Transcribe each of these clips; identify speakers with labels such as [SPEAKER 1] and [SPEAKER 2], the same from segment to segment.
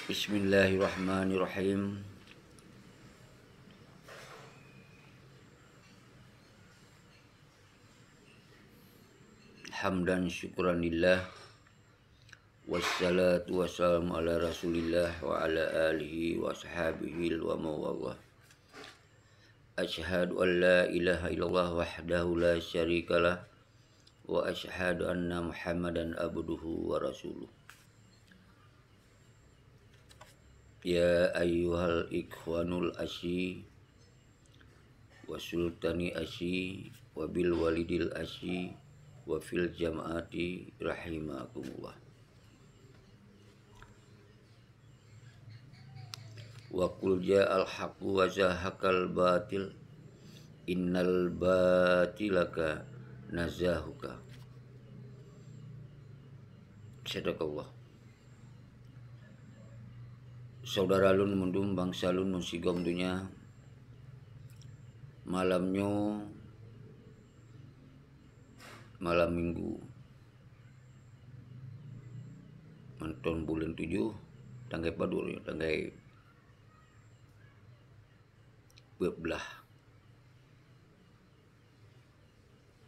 [SPEAKER 1] Bismillahirrahmanirrahim. Hamdan syukran lillah. Wassalatu wassalamu ala rasulillah wa ala alihi wa ashabihi wa mawallah. Asyhadu an la ilaha illallah wahdahu la syarikalah wa asyhadu anna Muhammadan abduhu wa rasuluh. Ya ayyuhal ikhwanul asyi wa sultani asyi wa bil walidil asyi wa fil jama'ati rahimakumullah. Wa qul ja'al haqqu wa zahaqal batil innal batilaka nazahuka. Sadaqallah. Saudara lun mundum bangsa lun munsigom dunia, malamnya malam minggu menton bulan 7 tanggai padur ya tanggai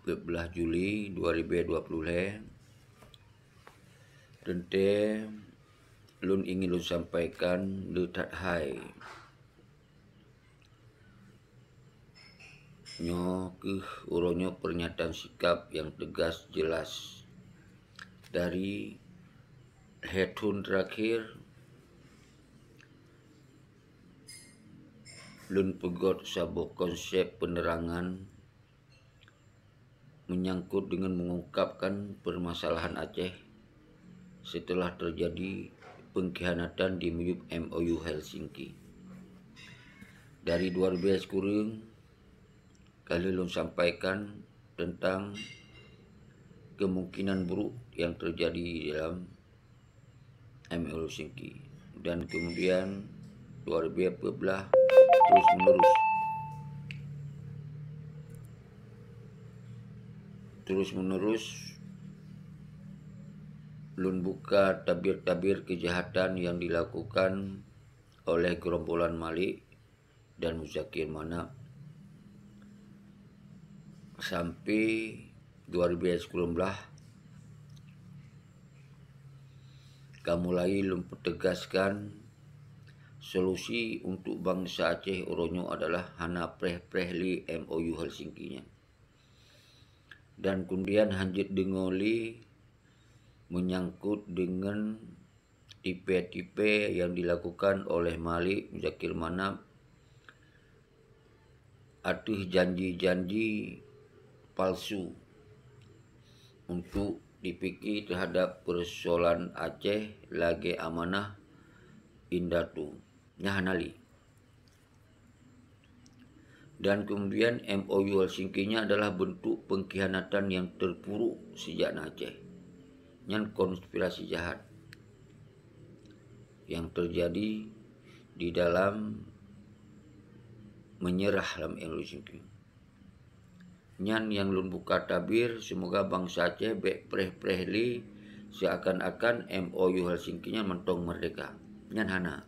[SPEAKER 1] bebelah Juli 2020 tente lun ingin lun sampaikan letat hai nyo ke uronyo pernyataan sikap yang tegas jelas dari headhun terakhir lun pegot sabo konsep penerangan menyangkut dengan mengungkapkan permasalahan Aceh setelah terjadi pengkhianatan di MOU Helsinki. Dari 12 kurung kali lun sampaikan tentang kemungkinan buruk yang terjadi dalam MOU Helsinki, dan kemudian 2012 terus menerus lun buka tabir-tabir kejahatan yang dilakukan oleh gerombolan Malik dan Muzakir Manap sampai 2019 mulai lun pertegaskan solusi untuk bangsa Aceh uronyo adalah hana preh-prehli MOU Helsinki-nya, dan kemudian hanjit dengoli menyangkut dengan tipe-tipe yang dilakukan oleh Malik Muzakir Manap, atuh janji-janji palsu untuk dipikir terhadap persoalan Aceh lagi amanah indatu nyahanali. Dan kemudian MOU Helsinki-nya adalah bentuk pengkhianatan yang terpuruk sejak Aceh. Yang konspirasi jahat yang terjadi di dalam menyerah dalam MOU Helsinki. Nyan yang lun buka tabir semoga bangsa Aceh bek preh-prehli seakan-akan MOU Helsinki-nya mentong merdeka. Nyan hana.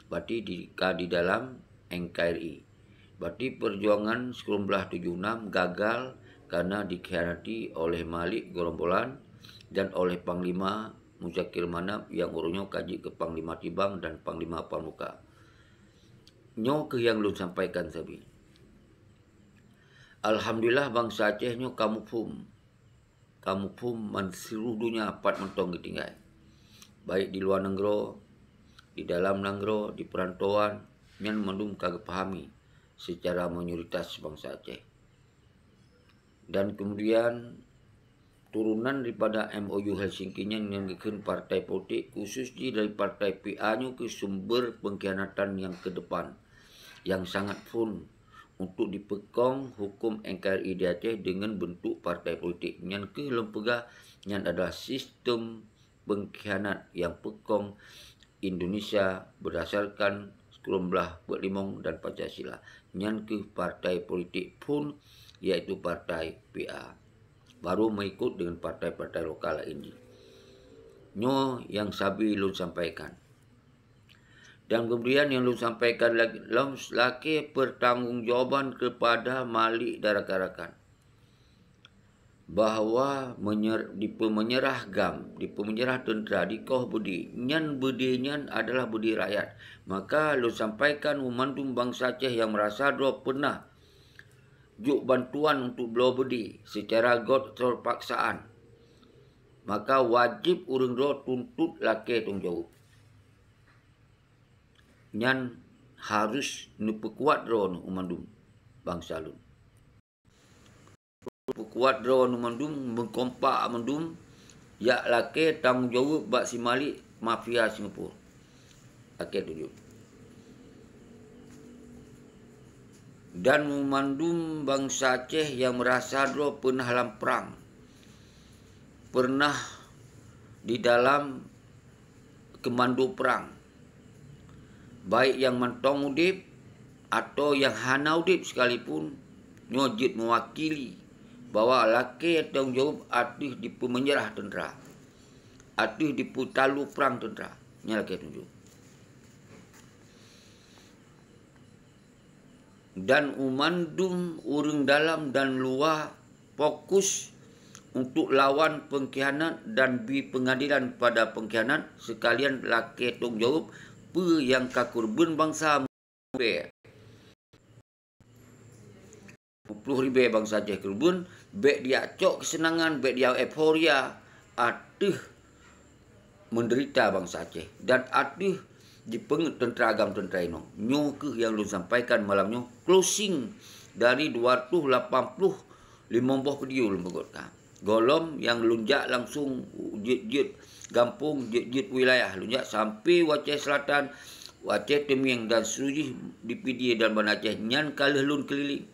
[SPEAKER 1] Berarti di dalam NKRI. Berarti perjuangan 1976 gagal karena dikhianati oleh Malik gerombolan dan oleh Panglima Muzakir Manap yang urunyo kaji ke Panglima Tibang dan Panglima Pramuka. Nyo ke yang lun sampaikan tadi. Alhamdulillah bangsa Aceh nyo kamu pum seluruh dunia apat mentong ketinggai. Baik di luar negara, di dalam negara, di perantauan, yang mendung kagak pahami secara mayoritas bangsa Aceh. Dan kemudian turunan daripada MOU Helsinki-nya yang dikenal partai politik, khususnya dari partai PA-nya ke sumber pengkhianatan yang ke depan, yang sangat pun untuk dipekong hukum NKRI di Aceh dengan bentuk partai politik. Yang ke lembaga yang adalah sistem pengkhianat yang pekong Indonesia berdasarkan 1945 dan Pancasila. Yang ke partai politik pun yaitu partai PA. Baru mengikut dengan partai-partai lokal ini. Nyo yang sabi lun sampaikan. Dan kemudian yang lu sampaikan laki pertanggungjawaban kepada Malik dan rakan-rakan bahawa menyerah tentera di kau budi nyan budi nyan adalah budi rakyat. Maka lu sampaikan memandung bangsa Aceh yang merasa dua pernah juk bantuan untuk belau budi secara god terpaksaan, maka wajib urang do tuntut laki tanggungjawab. Nyan harus nuperkuat ron umandum bangsa lun. Perkuat ron umandum mengkompak amandum ya laki tanggungjawab bak si Malik mafia Singapura. Laki tujuh. Dan memandum bangsa Aceh yang merasa do pernah dalam perang. Pernah di dalam komando perang. Baik yang mentong udip atau yang hana udip sekalipun, nyojit mewakili bahawa laki tanggungjawab atih di pemenyerah tentera, atih di putalu perang tentera. Ini laki tanggungjawab. Dan umandum urang dalam dan luar fokus untuk lawan pengkhianat dan bi pengadilan pada pengkhianat sekalian laki tanggungjawab yang kakurban bangsa 10,000 bangsa Aceh kurban, baik dia cok kesenangan, baik dia euforia, atih menderita bangsa Aceh dan atih dipenget tentera agam tentera ino. Nyo ke yang lu sampaikan malamnya closing dari 280 50 video lu begotkan. Golom yang lunjak langsung jet gampung jet wilayah lunjak sampai Aceh Selatan, Aceh Temiang dan Serujih di PD dan Banda Aceh nyan kalah lun keliling.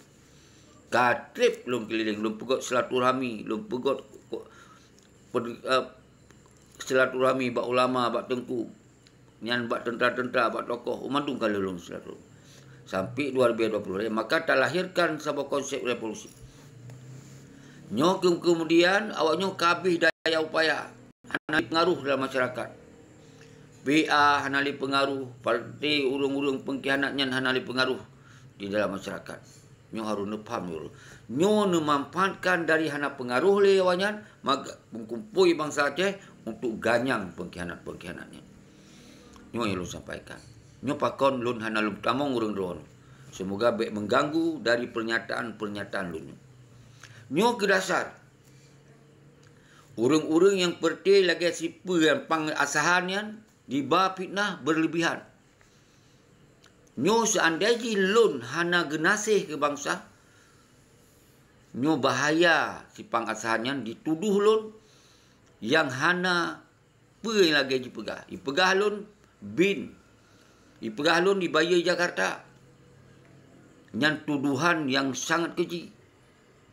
[SPEAKER 1] Katrip lun keliling, lun pegot silaturahmi, lun pegot silaturahmi bak ulama, bak tengku. Nyan bak tentera-tentera, bak tokoh, umandung kalah lun silaturahmi. Sampai 2020 maka terlahirkan sebuah konsep revolusi. Nyo kemudian awaknya kabih daya upaya hanali pengaruh dalam masyarakat. BA hanali pengaruh, parti urung-urung pengkhianatnya hanali pengaruh di dalam masyarakat. Nyo harus nepam dulu. Nyo memanfaatkan dari hana pengaruh lewanyan, maka mengkumpui bangsa Aceh untuk ganyang pengkhianatnya. Nyo yang lu sampaikan. Nyo pakon lun hana lun tamong urung drone. Semoga baik mengganggu dari pernyataan lun. Nyo ke dasar. Urang-urang yang perti lagi siapa yang pang asahannya diba fitnah berlebihan. Nyo seandainya lun hana genasih ke bangsa, nyo bahaya si pang asahannya dituduh lun yang hana apa yang lagi dipegah. Dipegah lun bin. Dipegah lun di Bayu Jakarta. Yang tuduhan yang sangat keji.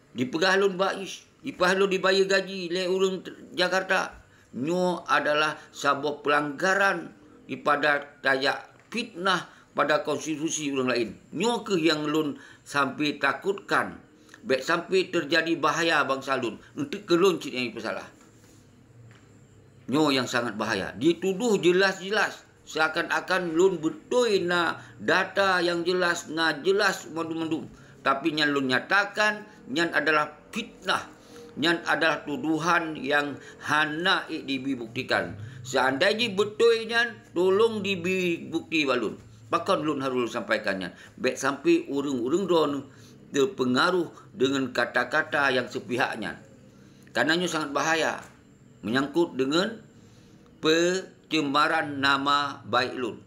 [SPEAKER 1] Dipegah lun bais, dipegah lun dibayar gaji le urang Jakarta. Nyo adalah sebuah pelanggaran daripada tayak fitnah pada konstitusi orang lain. Nyo ke yang lun sampai takutkan, baik sampai terjadi bahaya bangsa lun untuk ke lun cik yang bersalah. Nyo yang sangat bahaya. Dituduh jelas-jelas seakan-akan lun betul na data yang jelas na jelas mandum-mandum. Tapi yang lun nyatakan yang adalah fitnah, yang adalah tuduhan yang hana dibuktikan. Seandainya betulnya tolong dibukti balun. Bahkan lun harus sampaikannya. Baik sampai urung-urung don terpengaruh dengan kata-kata yang sepihaknya. Karenanya sangat bahaya menyangkut dengan pencemaran nama baik lun.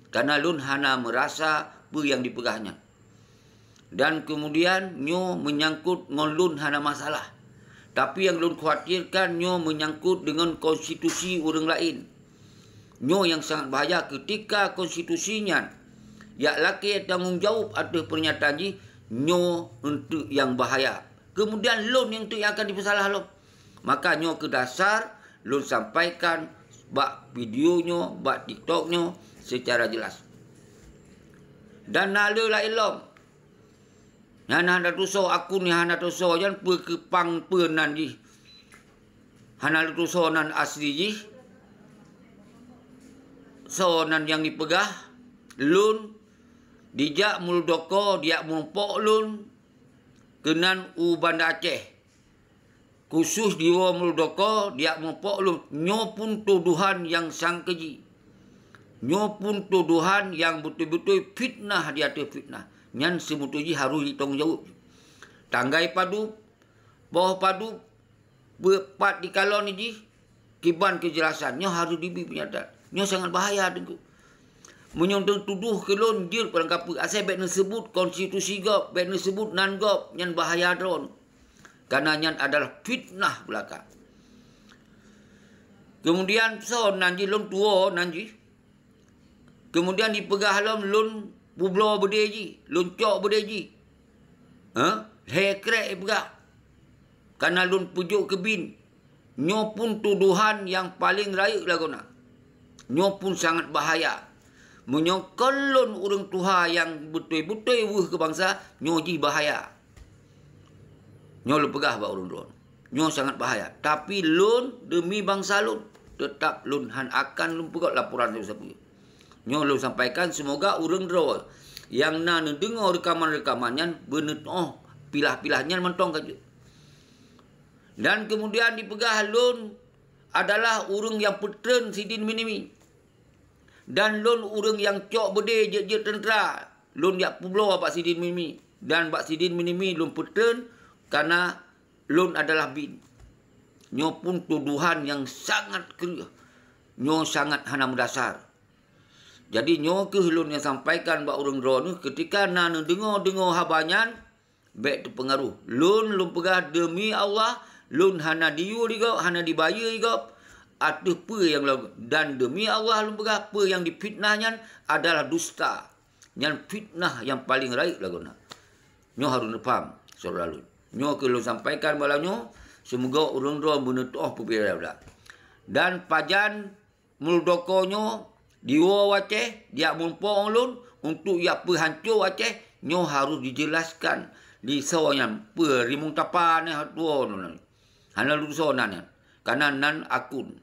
[SPEAKER 1] Karena lun hana merasa apa yang dipegahnya. Dan kemudian nyo menyangkut dengan lun hana masalah. Tapi yang lun khawatirkan nyo menyangkut dengan konstitusi orang lain. Nyo yang sangat bahaya ketika konstitusinya ya laki tanggungjawab atas pernyataan ni, nyo untuk yang bahaya. Kemudian lun yang tu yang akan dipersalah lun. Maka nyo ke dasar lun sampaikan bak videonyo, bak TikToknya secara jelas. Dan nala lain lom. Hana tuso aku ni hana tuso jan kepang penan ji. Hana tuso nan asli ji. sonan yang dipegah lun dijak muldoko dia mumpok lun kenan u Banda Aceh khusus diwa muldoko dia mumpok lun nyo pun tuduhan yang sang keji, nyo pun tuduhan yang betul-betul fitnah di atas fitnah nyan semutuji harus ditanggung jawab. Tanggai padu bawah padu berpat di kalon ni kiban kejelasan nyo harus dibi penyataan nyo sangat bahaya tu menyondong tuduh kelon jil perang kapa asal baik sebut konstitusi gop baik sebut nan gop nyan bahaya dron karena nyan adalah fitnah belaka. Kemudian so nanji lon tuo nanji kemudian dipegah lon bublo bedeji lon cok bedeji hekrek pegah karena lon pujuk kebin nyo pun tuduhan yang paling raik laguna nyo pun sangat bahaya menyokolon orang Tuhan yang betul-betul wuh ke bangsa nyo ji bahaya nyo lu pegah ba orang nyo sangat bahaya tapi lun demi bangsa lun tetap lun han akan lun pegot laporan siapa nyo lu sampaikan semoga orang ro yang nan dengar rekaman-rekamannya bener pilah-pilahnya mentong kaje. Dan kemudian dipegah lun adalah orang yang petren sidin minimi. Dan lun orang yang cok bede je tentera. Lun yak publo Pak Sidin minimi. Dan Pak Sidin minimi lun petren karena lun adalah bin. Nyo pun tuduhan yang sangat keruh. Nyo sangat hana mendasar. Jadi nyo ke lun yang sampaikan bak orang drone ketika nan dengar habanyan baik tu pengaruh. Lun pegah demi Allah, lun hana diu digop, hana dibayar digop. Ada apa yang lagu dan demi Allah lun pegah apa yang difitnahnya adalah dusta. Yang fitnah yang paling raik lagu nak. Nyo harus faham saudara lun. Nyo ke lun sampaikan bala nyo semoga orang drone menutuh pupira dah. Dan pajan muldoko nyo diwa Aceh dia mumpong lun untuk ia perhancur Aceh nyo harus dijelaskan di sawanya perimung tapan ni tua nun hana lu sonan karena nan akun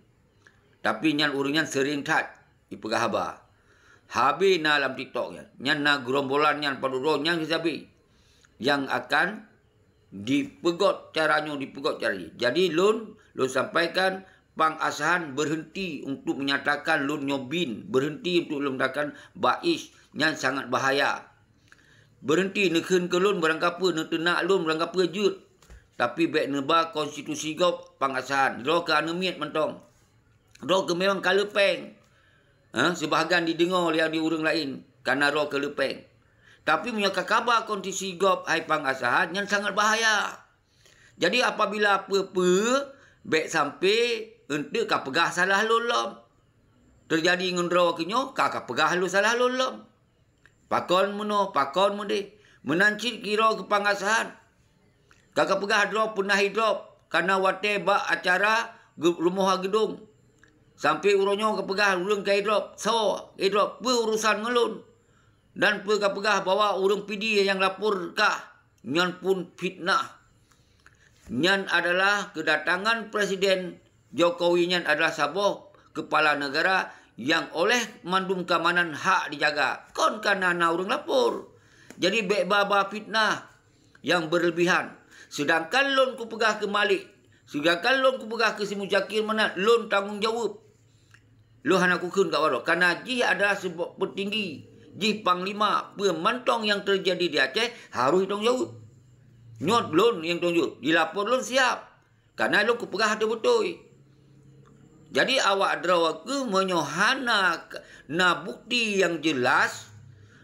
[SPEAKER 1] tapi nyan urungan sering tat ipegah haba habi na dalam TikTok nyan na gerombolan nyan paduro nyan kesabi yang akan dipegot caranya jadi lun sampaikan Bang Asahan berhenti untuk menyatakan lun nyobin, berhenti untuk menyatakan bais yang sangat bahaya. Berhenti nekun ke lun barang apa nak lun barang apa jut. Tapi baik neba konstitusi gop Bang Asahan. Ro ke anemiat mentong. Ro ke memang kalepeng. Sebahagian didengar oleh di orang lain karena ro ke lepeng. Tapi punya kabar konstitusi gop hai Bang Asahan yang sangat bahaya. Jadi apabila apa-apa baik sampai untuk kau pegah salah lolom. Terjadi ngendro kenyo, kau pegah lu salah lolom. Pakon mude. Menancit kira ke pangasahan. Kau pegah drop punah drop. Karena wate bak acara rumah gedung. Sampai uronyo kau pegah urung kai drop. So, drop. Urusan ngelun. Dan kau pegah bawa urung PD yang lapor kah. Nyan pun fitnah. Nyan adalah kedatangan Presiden Jokowi nyan adalah sabuk kepala negara yang oleh mandum keamanan hak dijaga. Kon karena orang lapor. Jadi baba fitnah yang berlebihan. Sedangkan lon ku pegah ke Malik. Sedangkan lon ku pegah ke si Mujakir mana lon tanggung jawab. Lo hana kukun kat warok. Karena jih adalah sebuah petinggi. Jih panglima pemantong yang terjadi di Aceh harus tanggung jawab. Nyot lon yang tunjuk. Dilapor lon siap. Karena lon ku pegah ada betul. Jadi awak derawa ke menyohana na bukti yang jelas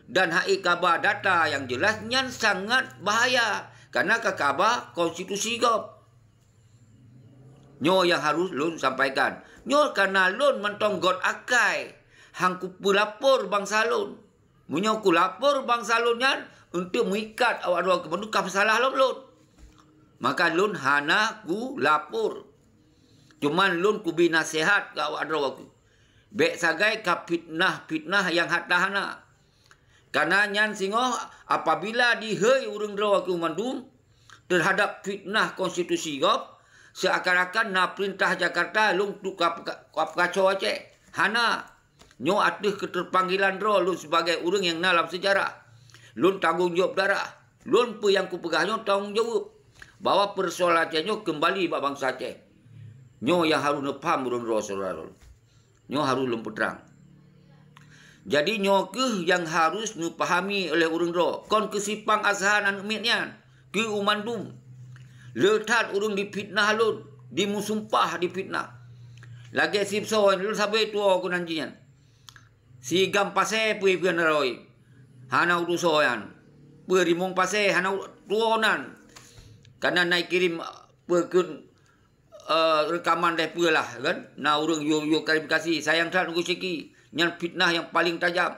[SPEAKER 1] dan hak kabar data yang jelas nyan sangat bahaya. Karena kabar konstitusi gop. Nyo yang harus lon sampaikan. Nyo karena lon mentong god akai. Hang ku pelapor bangsa lon. Menyo ku lapor bangsa lon nyan untuk mengikat awak derawa ke menukar salah lon. Maka lon hana ku lapor. Cuman lun ku bina nasihat ke awak derawa ku. Bek sagai ka fitnah yang hatahana. Karena nyan singoh apabila dihei urang derawa ku mandum terhadap fitnah konstitusi gop seakan-akan na perintah Jakarta lun tu kacau Aceh. Hana. Nyo ada keterpanggilan roh lun sebagai orang yang dalam sejarah. Lun tanggungjawab darah. Lun apa yang ku pegah nyo tanggungjawab. Bawa persoalan nyo kembali bak bangsa Aceh. Nyo yang harus nepam urun roh saudara. Nyo harus lun peterang. Jadi nyo ke yang harus dipahami oleh urang roh. Kon kesipang asahan anak mitnya. Ke umandum. Letat urang dipitnah lun. Dimusumpah dipitnah. Lagi sip soan lun sampai tua aku nantinya. Si gam pasai pui pian roi. Hana urusoyan. Perimong pasai hana tuonan. Karena naik kirim pekun rekaman deh pula kan. Na urang yo klarifikasi sayang tak nunggu seki. Nyan fitnah yang paling tajam.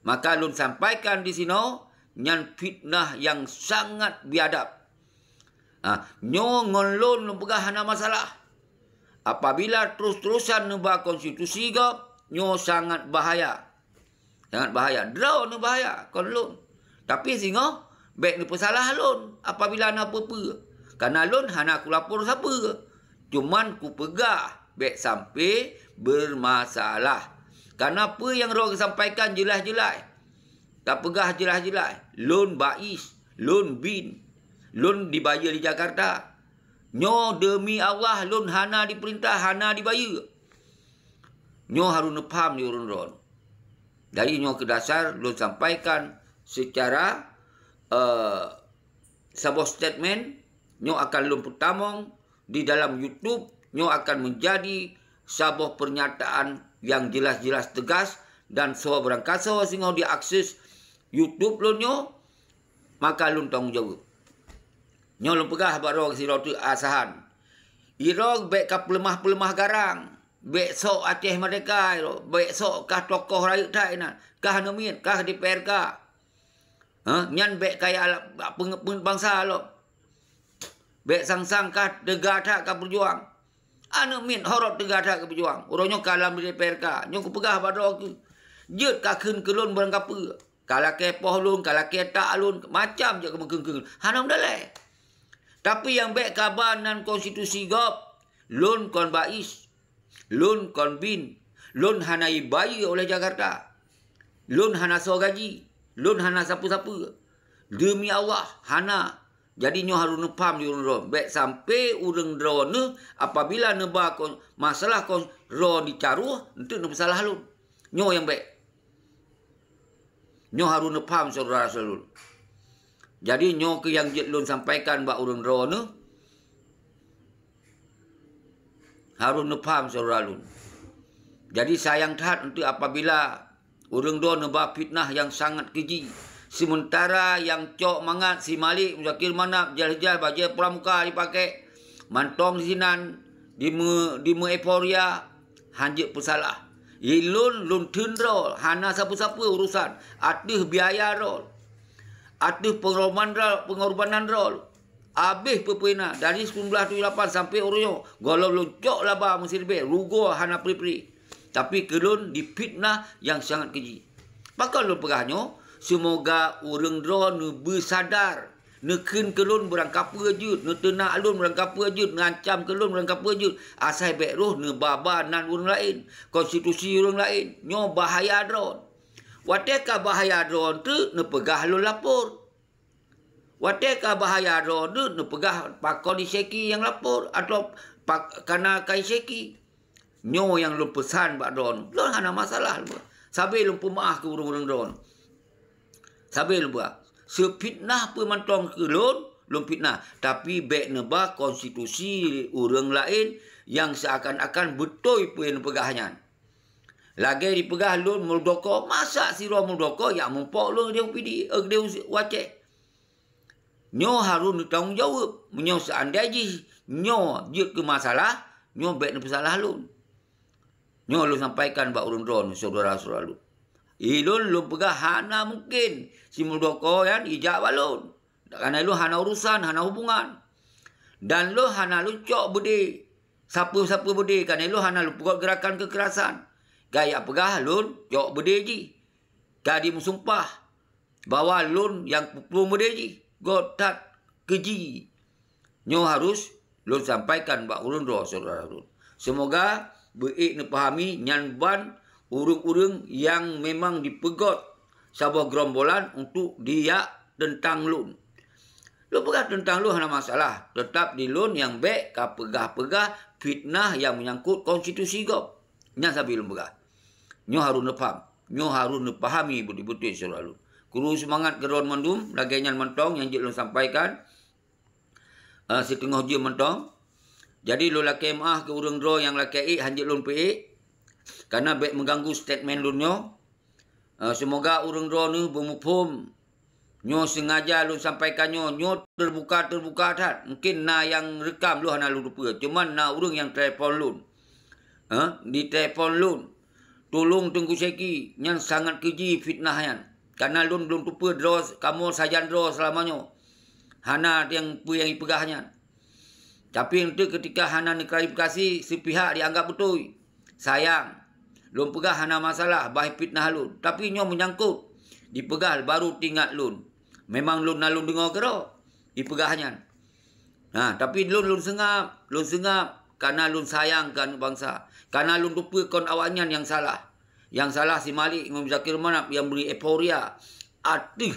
[SPEAKER 1] Maka lun sampaikan di sini nyan fitnah yang sangat biadab. Nyo ngon lun pegah hana masalah. Apabila terus-terusan nebah konstitusi gap, nyo sangat bahaya. Sangat bahaya. Draw ni bahaya kon lun. Tapi singo baik ni pesalah lun apabila nak apa-apa. Karena lun hana aku lapor siapa. Cuman ku pegah baik sampai bermasalah. Karena apa yang roh sampaikan jelas-jelas. Tak pegah jelas-jelas. Lun bais, lun bin, lun dibayar di Jakarta. Nyo demi Allah lun hana diperintah, hana dibayar. Nyo harus nepam di urun ron. Dari nyo ke dasar lun sampaikan secara sebuah statement. Nyo akan lun pertamong di dalam YouTube. Nyo akan menjadi sebuah pernyataan yang jelas-jelas tegas dan so berangkasa sehingga diakses YouTube lun nyo, maka lun tanggungjawab. Nyo lun pegah baru si rotu asahan. Irog baik ka pelemah-pelemah garang, baik sok Aceh Merdeka, baik sok kah tokoh rakyat tak ina, kah nomit, kah DPRK. Nyan baik kaya bangsa lo. Baik sang-sang kah dega tak kah berjuang. Anu min horot tegada ke berjuang. Orangnya kalam di DPRK. Nyo ku pegah pada aku. Jut kakun kelun barang kapa. Kala kepoh lun, kala ketak lun. Macam je kemengkeng-keng. Hanam dalai. Tapi yang baik kabanan konstitusi gop. Lun kon bais. Lun kon bin. Lun hana ibayi oleh Jakarta. Lun hana so gaji. Lun hana sapu-sapu. Demi Allah. Hana. Jadi nyo harus nepam di urang roh. Baik sampai urang roh ni apabila nebah masalah kon roh dicaruh, itu ne masalah lu. Nyo yang baik. Nyo harus nepam saudara salun. Jadi nyo ke yang jet lun sampaikan bak urang roh ni harus nepam saudara lun. Jadi sayang tahat untuk apabila urang roh nebah fitnah yang sangat keji. Sementara yang cok mangat si Malik Muzakir Manap jal-jal baju pramuka dipakai mantong di sinan di euforia hanjik pesalah. Ilun lun tendrol hana siapa-siapa urusan. Ada biaya rol. Ada pengorbanan rol. Habis pepena dari 1978 sampai orangnya golau lun cok laba mesti lebih rugo hana pri-pri. Tapi kelun dipitnah yang sangat keji. Maka lun pegahnya semoga orang roh ne bersadar. Ne ken kelun berangkap je. Ne tenak lun berangkap je. Ngancam kelun berangkap je. Asal baik roh ne babanan orang lain. Konstitusi orang lain. Nyo bahaya drone. Watekah bahaya drone tu ne pegah lun lapor. Watekah bahaya drone tu ne pegah pakon di seki yang lapor. Atau karena kai seki. Nyo yang lun pesan bak drone. Lun hana masalah. Sampai lun pemaah ke orang-orang drone. Sampai lupa. Sepitnah pemantong ke lun fitnah. Tapi baik nebah konstitusi orang lain yang seakan-akan betul pun pegahnya. Lagi dipegah lun Muldoko. Masa si roh Muldoko yang mempok lun dia UPD. Dia wacek. Nyo harus bertanggungjawab. Nyo seandainya nyo jut ke masalah. Nyo baik nebah salah lun. Nyo lun sampaikan bak urun drone saudara-saudara lun. Ilun lu pegah hana mungkin. Si Muldoko kan ijak balun. Karena lu hana urusan, hana hubungan. Dan lu hana lu cok budi. Siapa-siapa budi. Karena lu hana lu pegah gerakan kekerasan. Gaya pegah lun cok budi ji. Gadi musumpah. Bawa lun yang pupung budi ji. Gotat keji. Nyo harus lun sampaikan bak ulun roh saudara lun. Semoga baik ni pahami nyan ban urang-urang yang memang dipegot sebuah gerombolan untuk dia tentang lun. Lu pegah tentang lun hana masalah. Tetap di lun yang baik ka pegah-pegah fitnah yang menyangkut konstitusi gop. Nya sabi lun pegah. Nyo harus nepam. Nyo harus nepahami betul-betul selalu. Kuru semangat geron mandum lagainya mentong yang jik lun sampaikan. Setengah je mentong. Jadi lu laki maah ke urang dro yang laki hanjik lun pe. Karena baik mengganggu statement lun nyo. Semoga urang dro ni bermufhum. Nyo sengaja lu sampaikan nyo terbuka tat. Mungkin na yang rekam lu hana lu lupa. Cuman na urang yang telefon lun. Di telefon lun. Tolong tunggu seki. Yang sangat keji fitnah yan. Karena lun belum lupa draw kamu sajan draw selamanya. Hana yang ipegahnya. Tapi nanti ketika hana ni klarifikasi sepihak dianggap betul. Sayang. Lun pegah hana masalah baik fitnah lun. Tapi nyo menyangkut. Dipegah baru tinggal lun. Memang lun nalun dengar kero. Dipegahnya. Tapi lun sengap. Lun sengap. Karena lun sayangkan bangsa. Karena lun lupa kon awaknya yang salah. Yang salah si Malik Imam Zakir Manap yang beri euforia. Aduh.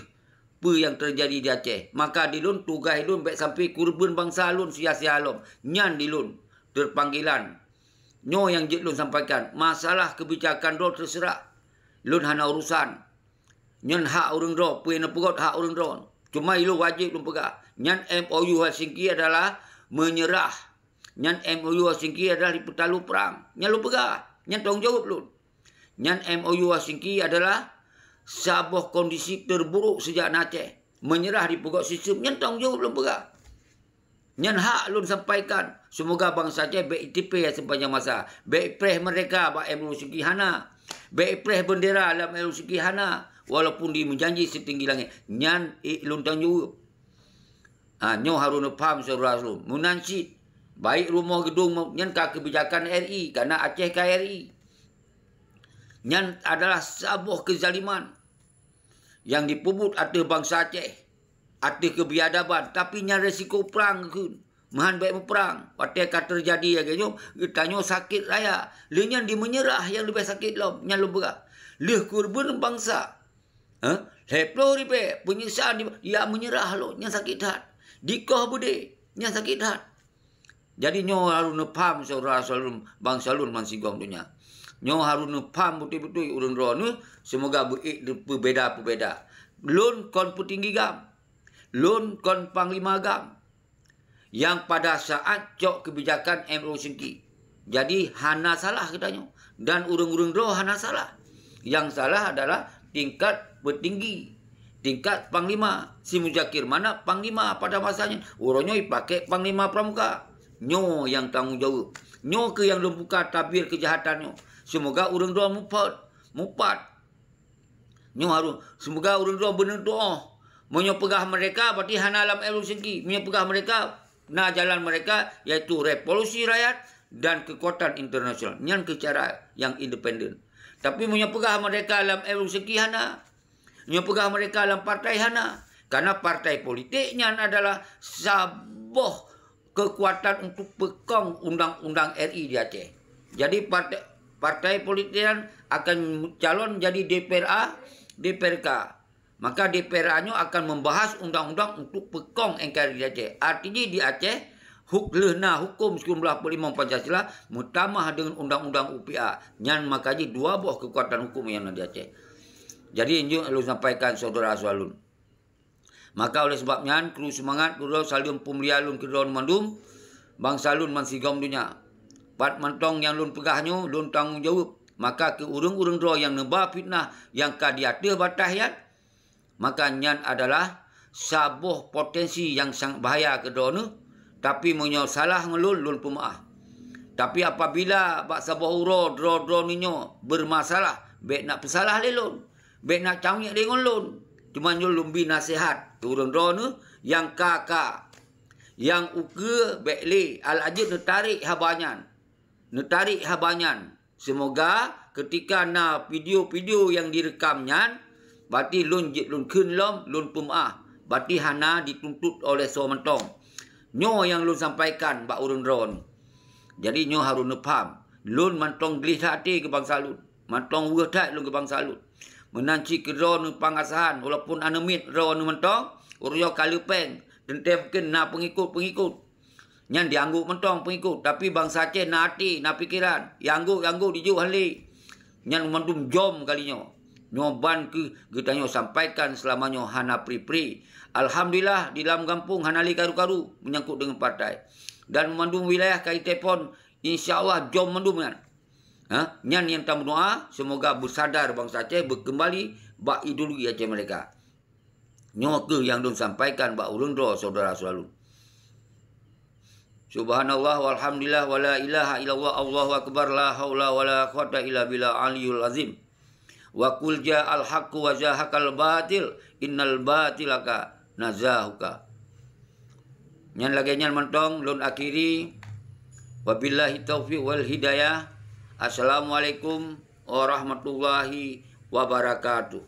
[SPEAKER 1] Apa yang terjadi di Aceh. Maka di lun tugas lun baik sampai kurban bangsa lun sia-sia lom. Nyan di lun. Terpanggilan. Nyo yang jik lun sampaikan. Masalah kebijakan ro terserah. Lun hana urusan. Nyan hak urang ro, puin pegot hak urang ro. Cuma ilu wajib lun pegah. Nyan MOU Helsinki adalah menyerah. Nyan MOU Helsinki adalah dipetalu perang. Nyan lu pegah. Nyan tanggung jawab lun. Nyan MOU Helsinki adalah sebuah kondisi terburuk sejak Aceh. Menyerah di pegot sistem. Nyan tanggung jawab lun pegah. Nyan hak lun sampaikan. Semoga bangsa Aceh baik ITP sepanjang masa. Baik preh mereka bak MOU Helsinki hana. Baik preh bendera dalam MOU Helsinki hana. Walaupun dia menjanji setinggi langit. Nyan lun tanggung jawab. Nyo harus faham saudara lun. Munansit. Baik rumah gedung. Nyan ka kebijakan RI. Karena Aceh ka RI. Nyan adalah sebuah kezaliman. Yang dipubut atas bangsa Aceh. Atas kebiadaban. Tapi nyan resiko perang ke. Mahan baik berperang. Waktu akan terjadi. Tanya sakit raya. Nyan dia menyerah yang lebih sakit lom. Nyan lu berah. Leh kurban bangsa. Heplo ripe penyiksaan dia menyerah lo yang sakit hat. Dikoh bude yang sakit hat. Jadi nyo harus nepam saudara bangsa lun mansigong dunia. Nyo harus nepam betul-betul urang ro ni semoga berbeza-berbeza. Lun kon petinggi gam. Lun kon panglima gam. Yang pada saat cok kebijakan MOU Helsinki. Jadi hana salah katanya. Dan urang-urang ro hana salah. Yang salah adalah tingkat bertinggi. Tingkat panglima. Si Muzakir mana panglima pada masanya. Orangnya pakai panglima pramuka. Nyo yang tanggung jawab. Nyo ke yang membuka tabir kejahatannya. Semoga orang doa mupat. Nyo harus. Semoga orang doa benar doa. Menyo pegah mereka berarti hana alam MOU Helsinki. Menyo pegah mereka. Nah jalan mereka iaitu revolusi rakyat dan kekuatan internasional. Yang ke cara yang independen. Tapi menyo pegah mereka dalam MOU Helsinki hana. Menyo pegah mereka dalam partai hana. Karena partai politiknya adalah sebuah kekuatan untuk pekong undang-undang RI di Aceh. Jadi partai politiknya akan calon jadi DPRA, DPRK. Maka DPRA-nya akan membahas undang-undang untuk pekong NKRI di Aceh. Artinya di Aceh hukum 1945 Pancasila mutamah dengan undang-undang UPA. Nyan makanya dua buah kekuatan hukum yang ada di Aceh. Jadi ini lu sampaikan saudara Aswalun. Maka oleh sebabnya kru semangat kru salum pumlia lun kedon mandum bangsa lun mansigom dunia. Pat mantong yang lun pegahnya lun tanggung jawab. Maka ke urang-urang ro yang neba fitnah yang kadiata batahyan. Maka nyan adalah sabuh potensi yang sangat bahaya kedona. Tapi menyo salah ngelul lun pemaah. Tapi apabila bak sabuh uro dro ninyo bermasalah, baik nak pesalah le lun. Baik nak cangik dengan lun. Cuma nyo lumbi nasihat. Urang dro ni yang kakak. Yang uke baik le al-ajid netarik habanyan. Netarik habanyan. Semoga ketika na video-video yang direkamnya berarti lun kun lom lun pemaah. Berarti hana dituntut oleh Somentong. Nyo yang lun sampaikan bak urang dro ni. Jadi nyo harus nepam. Lun mantong gelis hati ke bangsa lun. Mantong urah tak lu ke bangsa lut. Menanci ke ro nu pangasahan walaupun anemit ro nu mentong, uryo kalupeng dentepken na pengikut-pengikut. Nyan diangguk mentong pengikut, tapi bangsa Aceh na hati, na pikiran, yangguk diju hali. Nyan mandum jom kalinya. Nyoban ke getanyo sampaikan selamanya hana pri-pri. Alhamdulillah di dalam kampung hanali karu-karu menyangkut dengan partai. Dan mandum wilayah kai telefon insya-Allah jom mandum kan. Nyan yang tam doa semoga bersadar bangsa Aceh berkembali bak ideologi Aceh mereka. Nyoke yang dong sampaikan bak urundro saudara selalu. Subhanallah walhamdulillah wala ilaha illallah Allahu akbar la haula wala quwata illa billah aliyul azim. Wa qul ja'al haqqu wa zahaqal batil innal batilaka nazahuka. Nyan lagi nyan mentong lun akhiri wabillahi taufiq wal hidayah. Assalamualaikum warahmatullahi wabarakatuh.